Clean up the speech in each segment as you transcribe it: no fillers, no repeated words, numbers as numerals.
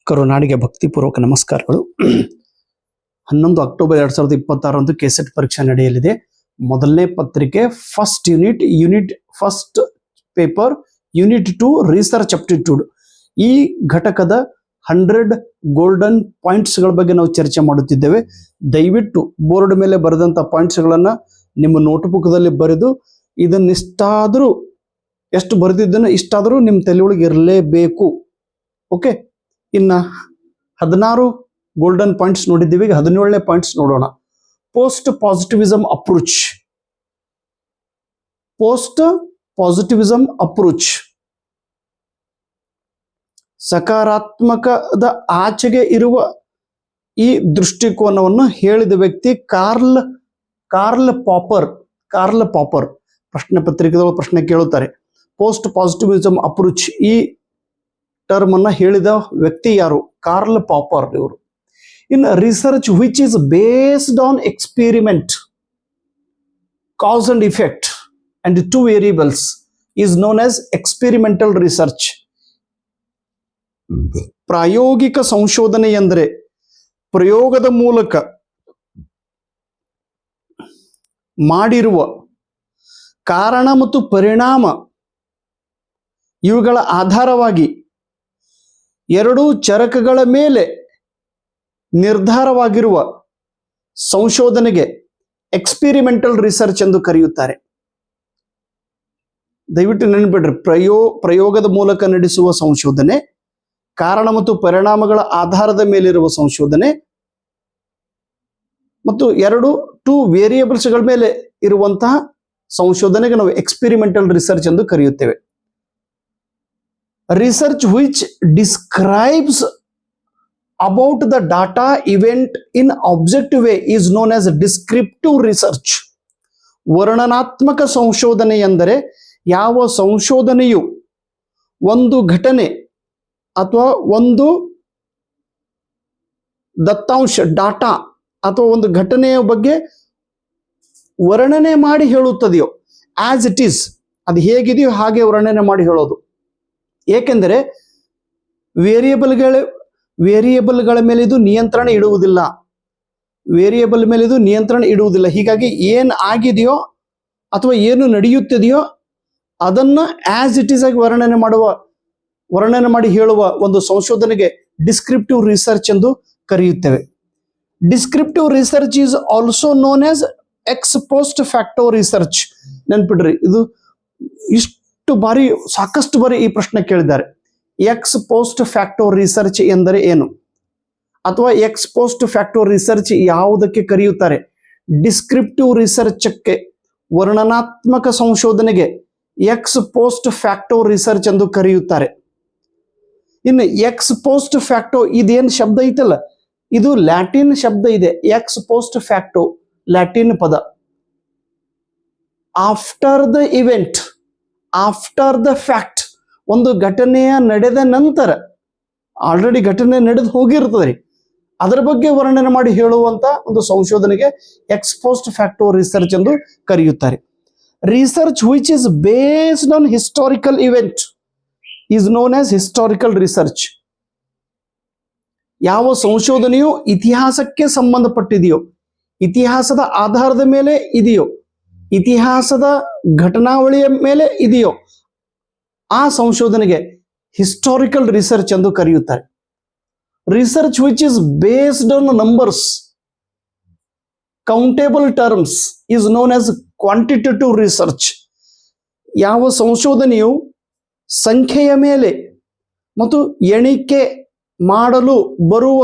ಕರುನಾಡಿಗೆ ಭಕ್ತಿಪೂರ್ವಕ ನಮಸ್ಕಾರಗಳು. 11 October 2026 KSET ಪರೀಕ್ಷೆ ನಡೆಯಲಿದೆ. ಮೊದಲನೇ ಪತ್ರಿಕೆ unit first paper unit 2 research aptitude. ಈ ಘಟಕದ 100 ಗೋಲ್ಡನ್ ಪಾಯಿಂಟ್ಸ್ಗಳ ಬಗ್ಗೆ ನಾವು ಚರ್ಚೆ ಮಾಡುತ್ತಿದ್ದೇವೆ. ದಯವಿಟ್ಟು ಬೋರ್ಡ್ ಮೇಲೆ ಬರೆದಂಥ ಪಾಯಿಂಟ್ಸ್ಗಳನ್ನು ನಿಮ್ಮ ನೋಟ್ಬುಕ್ದಲ್ಲಿ ಬರೆದು ಇದನ್ನಿಷ್ಟಾದರೂ ಎಷ್ಟು ಬರೆದಿದ್ದನ್ನು ಇಷ್ಟಾದರೂ ನಿಮ್ಮ ತಲೆಯೊಳಗೆ ಇರಲೇಬೇಕು. ಓಕೆ, ಇನ್ನು 16 ಗೋಲ್ಡನ್ ಪಾಯಿಂಟ್ಸ್ ನೋಡಿದ್ದೀವಿ. ಈಗ 17ನೇ ಪಾಯಿಂಟ್ಸ್ ನೋಡೋಣ. Post positivism approach. ಸಕಾರಾತ್ಮಕದ ಆಚೆಗೆ ಇರುವ ಈ ದೃಷ್ಟಿಕೋನವನ್ನು ಹೇಳಿದ ವ್ಯಕ್ತಿ ಕಾರ್ಲ್ ಪಾಪರ್. ಪ್ರಶ್ನೆ ಪತ್ರಿಕೆದೊಳಗೆ ಪ್ರಶ್ನೆ ಕೇಳುತ್ತಾರೆ. ಪೋಸ್ಟ್ ಪಾಸಿಟಿವಿಸಮ್ ಅಪ್ರೋಚ್ ಈ ಟರ್ಮ್ ಅನ್ನ ಹೇಳಿದ ವ್ಯಕ್ತಿ ಯಾರು? ಕಾರ್ಲ್ ಪಾಪರ್ ಇವರು. In research which is based on experiment, cause and effect and 2 variables is known as experimental research. ಪ್ರಾಯೋಗಿಕ ಸಂಶೋಧನೆ ಎಂದರೆ ಪ್ರಯೋಗದ ಮೂಲಕ ಮಾಡಿರುವ ಕಾರಣ ಮತ್ತು ಪರಿಣಾಮ ಇವುಗಳ ಆಧಾರವಾಗಿ 2 ಚರಕಗಳ ಮೇಲೆ ನಿರ್ಧಾರವಾಗಿರುವ ಸಂಶೋಧನೆಗೆ ಎಕ್ಸ್ಪೆರಿಮೆಂಟಲ್ ರಿಸರ್ಚ್ ಎಂದು ಕರೆಯುತ್ತಾರೆ. ದಯವಿಟ್ಟು ನೆನಪಿಡ್ರಿ, ಪ್ರಯೋಗದ ಮೂಲಕ ನಡೆಸುವ ಸಂಶೋಧನೆ, ಕಾರಣ ಮತ್ತು ಪರಿಣಾಮಗಳ ಆಧಾರದ ಮೇಲಿರುವ ಸಂಶೋಧನೆ ಮತ್ತು 2 ವೇರಿಯೇಬಲ್ಸ್ಗಳ ಮೇಲೆ ಇರುವಂತಹ ಸಂಶೋಧನೆಗೆ ನಾವು ಎಕ್ಸ್ಪೆರಿಮೆಂಟಲ್ ರಿಸರ್ಚ್ ಎಂದು ಕರೆಯುತ್ತೇವೆ. Research which describes about the data event in objective way is known as descriptive research. ವರ್ಣನಾತ್ಮಕ ಸಂಶೋಧನೆ ಎಂದರೆ ಯಾವ ಸಂಶೋಧನೆಯು ಒಂದು ಘಟನೆ ಅಥವಾ ಒಂದು ದತ್ತಾಂಶ ಡಾಟಾ ಅಥವಾ ಒಂದು ಘಟನೆಯ ಬಗ್ಗೆ ವರ್ಣನೆ ಮಾಡಿ ಹೇಳುತ್ತದೆಯೋ, ಆಸ್ ಇಟ್ ಈಸ್, ಅದು ಹೇಗಿದೆಯೋ ಹಾಗೆ ವರ್ಣನೆ ಮಾಡಿ ಹೇಳೋದು. ಏಕೆಂದರೆ ವೇರಿಯೇಬಲ್ಗಳ ಮೇಲೆ ಇದು ನಿಯಂತ್ರಣ ಇಡುವುದಿಲ್ಲ. ಹೀಗಾಗಿ ಏನು ಆಗಿದೆಯೋ ಅಥವಾ ಏನು ನಡೆಯುತ್ತಿದೆಯೋ ಅದನ್ನ ಆಸ್ ಇಟ್ ಈಸ್ ಆಗಿ ವರ್ಣನೆ ಮಾಡಿ ಹೇಳುವ ಒಂದು ಸಂಶೋಧನೆಗೆ ಡಿಸ್ಕ್ರಿಪ್ಟಿವ್ ರಿಸರ್ಚ್ ಎಂದು ಕರೆಯುತ್ತೇವೆ. Descriptive research is also known as ex post facto research. ನೆನ್ಪಿಡ್ರಿ, ಇದು ಸಾಕಷ್ಟು ಬಾರಿ ಈ ಪ್ರಶ್ನೆ ಕೇಳಿದ್ದಾರೆ. ಎಕ್ಸ್ ಪೋಸ್ಟ್ ಫ್ಯಾಕ್ಟೋ ರಿಸರ್ಚ್ ಎಂದರೆ ಏನು, ಅಥವಾ ಎಕ್ಸ್ ಪೋಸ್ಟ್ ಫ್ಯಾಕ್ಟೋ ರಿಸರ್ಚ್ ಯಾವುದಕ್ಕೆ ಕರೆಯುತ್ತಾರೆ? ಡಿಸ್ಕ್ರಿಪ್ಟಿವ್ ರಿಸರ್ಚ್ಗೆ, ವರ್ಣನಾತ್ಮಕ ಸಂಶೋಧನೆಗೆ ಎಕ್ಸ್ ಪೋಸ್ಟ್ ಫ್ಯಾಕ್ಟೋ ರಿಸರ್ಚ್ ಎಂದು ಕರೆಯುತ್ತಾರೆ. ಇನ್ನು ಎಕ್ಸ್ ಪೋಸ್ಟ್ ಫ್ಯಾಕ್ಟೋ ಇದೇನು ಶಬ್ದ ಐತಲ್ಲ, ಇದು ಲ್ಯಾಟಿನ್ ಶಬ್ದ ಇದೆ. ಎಕ್ಸ್ ಪೋಸ್ಟ್ ಫ್ಯಾಕ್ಟೋ ಲ್ಯಾಟಿನ್ ಪದ. After the event, after the fact, ಒಂದು ಘಟನೆಯ ನಡೆದ ನಂತರ, ಆಲ್ರೆಡಿ ಘಟನೆ ನಡೆದು ಹೋಗಿರ್ತದೆ, ಅದರ ಬಗ್ಗೆ ವರ್ಣನೆ ಮಾಡಿ ಹೇಳುವಂತ ಒಂದು ಸಂಶೋಧನೆಗೆ ಎಕ್ಸ್ ಪೋಸ್ಟ್ ಫ್ಯಾಕ್ಟೋ ರಿಸರ್ಚ್ ಎಂದು ಕರೆಯುತ್ತಾರೆ. Research which is based on historical event is known as historical research. ಯಾವ ಸಂಶೋಧನೆಯು ಇತಿಹಾಸಕ್ಕೆ ಸಂಬಂಧಪಟ್ಟಿದೆಯೋ, ಇತಿಹಾಸದ ಆಧಾರದ ಮೇಲೆ ಇದೆಯೋ, ಇತಿಹಾಸದ ಘಟನಾವಳಿಯ ಮೇಲೆ ಇದೆಯೋ, ಆ ಸಂಶೋಧನೆಗೆ ಹಿಸ್ಟಾರಿಕಲ್ ರಿಸರ್ಚ್ ಎಂದು ಕರೆಯುತ್ತಾರೆ. Research which is based on numbers, countable terms is known as quantitative research. ಯಾವ ಸಂಶೋಧನೆಯು ಸಂಖ್ಯೆಯ ಮೇಲೆ ಮತ್ತು ಎಣಿಕೆ ಮಾಡಲು ಬರುವ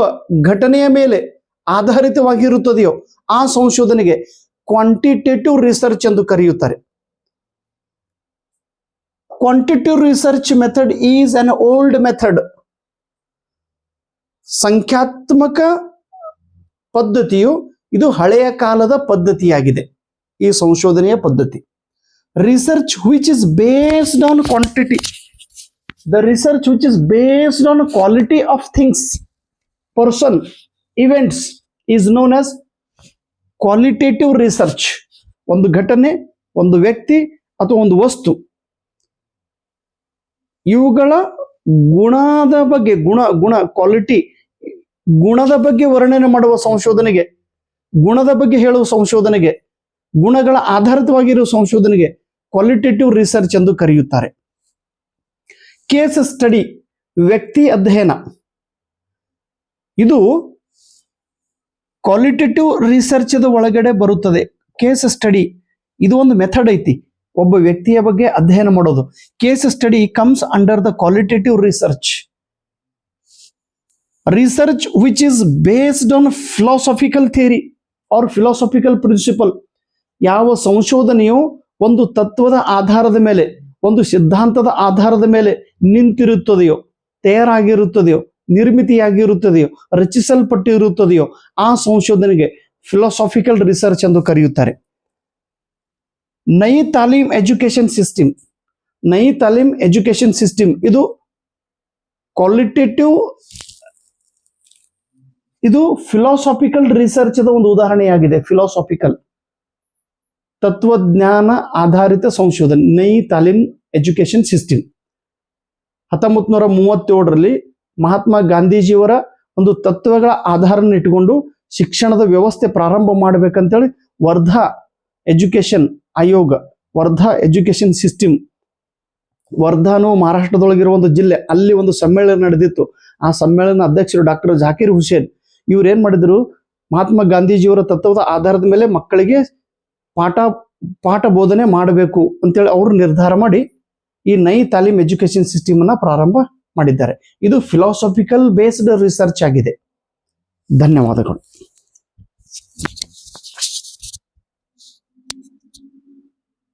ಘಟನೆಯ ಮೇಲೆ ಆಧಾರಿತವಾಗಿರುತ್ತದೆಯೋ ಆ ಸಂಶೋಧನೆಗೆ ಕ್ವಾಂಟಿಟೇಟಿವ್ ರಿಸರ್ಚ್ ಎಂದು ಕರೆಯುತ್ತಾರೆ. Quantitative research method is an old method. ಸಂಖ್ಯಾತ್ಮಕ ಪದ್ಧತಿಯು ಇದು ಹಳೆಯ ಕಾಲದ ಪದ್ಧತಿಯಾಗಿದೆ, ಈ ಸಂಶೋಧನೆಯ ಪದ್ಧತಿ. Research which is based on quantity, the research which is based on quality of things, person, events is known as qualitative research. ಒಂದು ಘಟನೆ, ಒಂದು ವ್ಯಕ್ತಿ ಅಥವಾ ಒಂದು ವಸ್ತು, ಇವುಗಳ ಗುಣದ ಬಗ್ಗೆ ಗುಣ ಕ್ವಾಲಿಟಿ, ಗುಣದ ಬಗ್ಗೆ ವರ್ಣನೆ ಮಾಡುವ ಸಂಶೋಧನೆಗೆ, ಗುಣದ ಬಗ್ಗೆ ಹೇಳುವ ಸಂಶೋಧನೆಗೆ, ಗುಣಗಳ ಆಧಾರಿತವಾಗಿರುವ ಸಂಶೋಧನೆಗೆ ಕ್ವಾಲಿಟೇಟಿವ್ ರಿಸರ್ಚ್ ಎಂದು ಕರೆಯುತ್ತಾರೆ. ಕೇಸ್ ಸ್ಟಡಿ, ವ್ಯಕ್ತಿ ಅಧ್ಯಯನ, ಇದು ಕ್ವಾಲಿಟೇಟಿವ್ ರಿಸರ್ಚ್ ಒಳಗಡೆ ಬರುತ್ತದೆ. ಕೇಸ್ ಸ್ಟಡಿ ಇದು ಒಂದು ಮೆಥಡ್ ಐತಿ, ಒಬ್ಬ ವ್ಯಕ್ತಿಯ ಬಗ್ಗೆ ಅಧ್ಯಯನ ಮಾಡೋದು. Case study comes under the qualitative research. Research which is based on philosophical theory or philosophical principle. ಯಾವ ಸಂಶೋಧನೆಯು ಒಂದು ತತ್ವದ ಆಧಾರದ ಮೇಲೆ, ಒಂದು ಸಿದ್ಧಾಂತದ ಆಧಾರದ ಮೇಲೆ ನಿಂತಿರುತ್ತದೆಯೋ, ತಯಾರಾಗಿರುತ್ತದೆಯೋ, ನಿರ್ಮಿತಿಯಾಗಿರುತ್ತದೆಯೋ, ರಚಿಸಲ್ಪಟ್ಟಿರುತ್ತದೆಯೋ ಆ ಸಂಶೋಧನೆಗೆ ಫಿಲಾಸಫಿಕಲ್ ರಿಸರ್ಚ್ ಎಂದು ಕರೆಯುತ್ತಾರೆ. ನೈ ತಾಲೀಮ್ ಎಜುಕೇಶನ್ ಸಿಸ್ಟಮ್, ನೈ ತಾಲೀಮ್ ಎಜುಕೇಶನ್ ಸಿಸ್ಟಮ್ ಇದು ಕ್ವಾಲಿಟೇಟಿವ್, ಇದು ಫಿಲಾಸಫಿಕಲ್ ರಿಸರ್ಚ್ ಒಂದು ಉದಾಹರಣೆಯಾಗಿದೆ. ಫಿಲಾಸಫಿಕಲ್ ತತ್ವಜ್ಞಾನ ಆಧಾರಿತ ಸಂಶೋಧನೆ, ನೈ ತಾಲೀಮ್ ಎಜುಕೇಶನ್ ಸಿಸ್ಟಮ್. 1937ರಲ್ಲಿ ಮಹಾತ್ಮ ಗಾಂಧೀಜಿಯವರ ಒಂದು ತತ್ವಗಳ ಆಧಾರನ ಇಟ್ಟುಕೊಂಡು ಶಿಕ್ಷಣದ ವ್ಯವಸ್ಥೆ ಪ್ರಾರಂಭ ಮಾಡಬೇಕಂತೇಳಿ ವರ್ಧಾ ಎಜುಕೇಶನ್ ಆಯೋಗ, ವರ್ಧಾ ಎಜುಕೇಶನ್ ಸಿಸ್ಟಮ್, ವರ್ಧಾನು ಮಹಾರಾಷ್ಟ್ರದೊಳಗಿರುವ ಒಂದು ಜಿಲ್ಲೆ, ಅಲ್ಲಿ ಒಂದು ಸಮ್ಮೇಳನ ನಡೆದಿತ್ತು. ಆ ಸಮ್ಮೇಳನ ಅಧ್ಯಕ್ಷರು ಡಾಕ್ಟರ್ ಜಾಕಿರ್ ಹುಸೇನ್. ಇವ್ರು ಏನ್ ಮಾಡಿದ್ರು, ಮಹಾತ್ಮ ಗಾಂಧೀಜಿಯವರ ತತ್ವದ ಆಧಾರದ ಮೇಲೆ ಮಕ್ಕಳಿಗೆ ಪಾಠ ಬೋಧನೆ ಮಾಡಬೇಕು ಅಂತೇಳಿ ಅವರು ನಿರ್ಧಾರ ಮಾಡಿ ಈ ನೈ ತಾಲೀಮ್ ಎಜುಕೇಶನ್ ಸಿಸ್ಟಮ್ ಅನ್ನ ಪ್ರಾರಂಭ ಮಾಡಿದ್ದಾರೆ. ಇದು ಫಿಲಾಸಫಿಕಲ್ ಬೇಸ್ಡ್ ರಿಸರ್ಚ್ ಆಗಿದೆ. ಧನ್ಯವಾದಗಳು.